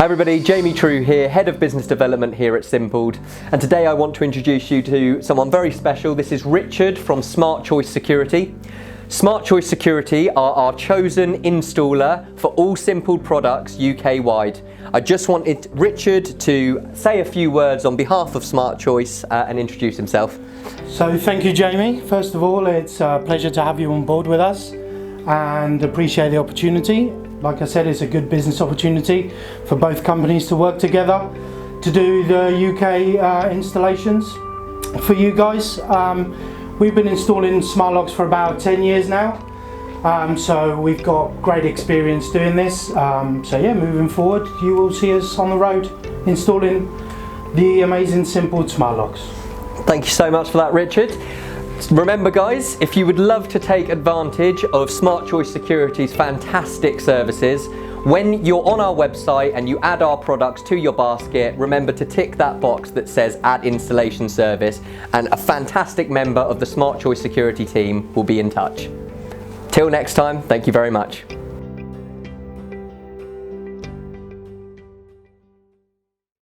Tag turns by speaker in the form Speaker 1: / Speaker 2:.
Speaker 1: Hi everybody, Jamie True here, Head of Business Development here at Simpled, and today I want to introduce you to someone very special. This is Richard from Smart Choice Security. Smart Choice Security are our chosen installer for all Simpled products UK-wide. I just wanted Richard to say a few words on behalf of Smart Choice and introduce himself.
Speaker 2: So thank you, Jamie. First of all, it's a pleasure to have you on board with us and appreciate the opportunity. Like I said, it's a good business opportunity for both companies to work together to do the UK installations for you guys. We've been installing smart locks for about 10 years now, so we've got great experience doing this. So yeah, moving forward, you will see us on the road installing the amazing Simpled smart locks.
Speaker 1: Thank you so much for that, Richard. Remember guys, if you would love to take advantage of Smart Choice Security's fantastic services, when you're on our website and you add our products to your basket, remember to tick that box that says add installation service, and a fantastic member of the Smart Choice Security team will be in touch. Till next time, thank you very much.